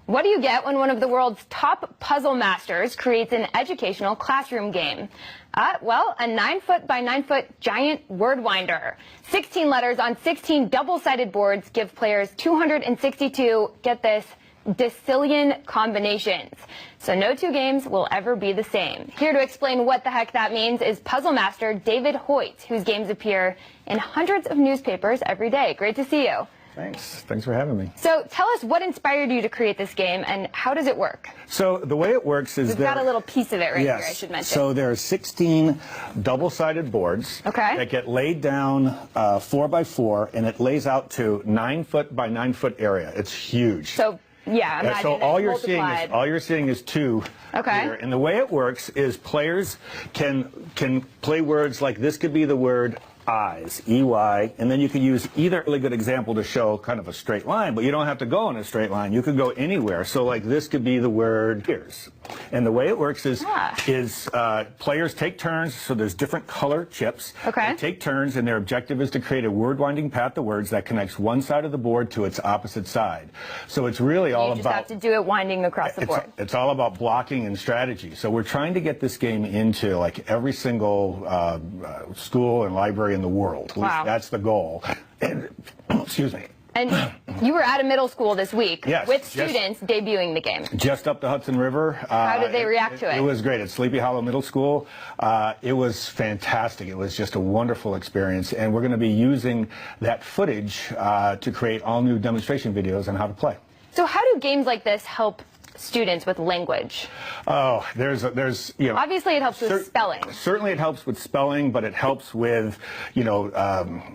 What do you get when one of the world's top puzzle masters creates an educational classroom game? Well, a 9-foot by 9-foot giant WORDWINDER. 16 letters on 16 double-sided boards give players 262, get this, decillion combinations. So no two games will ever be the same. Here to explain what the heck that means is puzzle master David Hoyt, whose games appear in hundreds of newspapers every day. Great to see you. Thanks for having me. So tell us what inspired you to create this game and how does it work? So the way it works is we've got a little piece of it right here, I should mention. So there are 16 double-sided boards that get laid down 4 by 4, and it lays out to 9-foot by 9-foot area. It's huge. So yeah, imagine so all you're seeing is 2 here. And the way it works is players can play words like this could be the word eyes, E-Y, and then you could use either really good example to show kind of a straight line, but you don't have to go in a straight line. You could go anywhere. So like this could be the word ears. And the way it works is players take turns, so there's different color chips. They take turns, and their objective is to create a word-winding path of words that connects one side of the board to its opposite side. So it's really all about... You just have to do it winding across the board. It's all about blocking and strategy. So we're trying to get this game into like every single school and library in the world. At least that's the goal. And, excuse me. And you were at a middle school this week with students debuting the game. Just up the Hudson River. How did they react to it? It was great. At Sleepy Hollow Middle School. It was fantastic. It was just a wonderful experience. And we're going to be using that footage to create all new demonstration videos on how to play. So how do games like this help students with language? Oh, there's you know, obviously it helps with spelling. Certainly it helps with spelling, but it helps with, you know,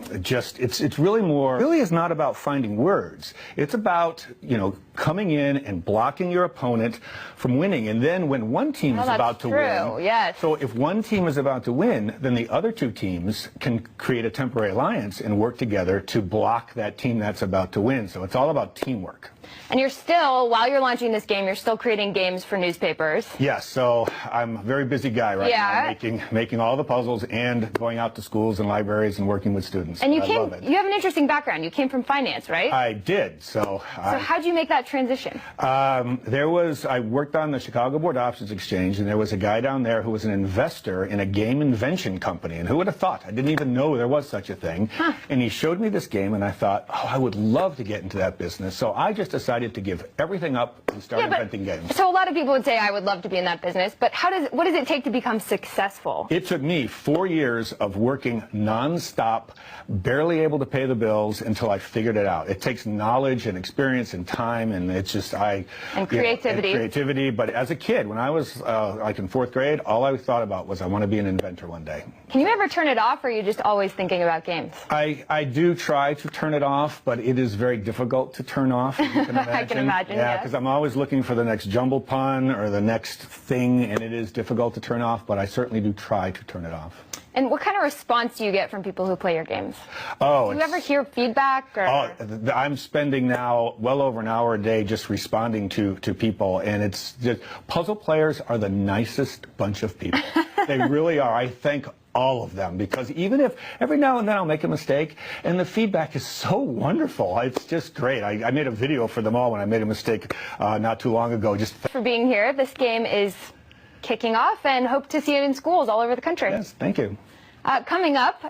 it's really is not about finding words. It's about, you know, coming in and blocking your opponent from winning. And then when one team is about to win, so if one team is about to win, then the other two teams can create a temporary alliance and work together to block that team that's about to win. So it's all about teamwork. And you're still, while you're launching this game, you're still creating games for newspapers. Yes, so I'm a very busy guy right now, making all the puzzles and going out to schools and libraries and working with students. And you have an interesting background. You came from finance, right? I did. So how'd you make that transition? I worked on the Chicago Board Options Exchange, and there was a guy down there who was an investor in a game invention company. And who would have thought? I didn't even know there was such a thing. And he showed me this game, and I thought, oh, I would love to get into that business. So I just decided to give everything up and start inventing games. So a lot of people would say, I would love to be in that business, but what does it take to become successful? It took me 4 years of working nonstop, barely able to pay the bills until I figured it out. It takes knowledge and experience and time, and it's just and creativity. Creativity. But as a kid, when I was like in 4th grade, all I thought about was I want to be an inventor one day. Can you ever turn it off, or are you just always thinking about games? I do try to turn it off, but it is very difficult to turn off, as you can imagine. I can imagine, yeah, because I'm always looking for the next jumble pun or the next thing, and it is difficult to turn off, but I certainly do try to turn it off. And what kind of response do you get from people who play your games? Oh, do you ever hear feedback? Or? Oh, I'm spending now well over an hour a day just responding to people, and it's just, puzzle players are the nicest bunch of people. They really are. I thank all of them, because even if every now and then I'll make a mistake, and the feedback is so wonderful. It's just great. I made a video for them all when I made a mistake not too long ago. Just for being here. This game is kicking off, and hope to see it in schools all over the country. Yes, thank you. Coming up,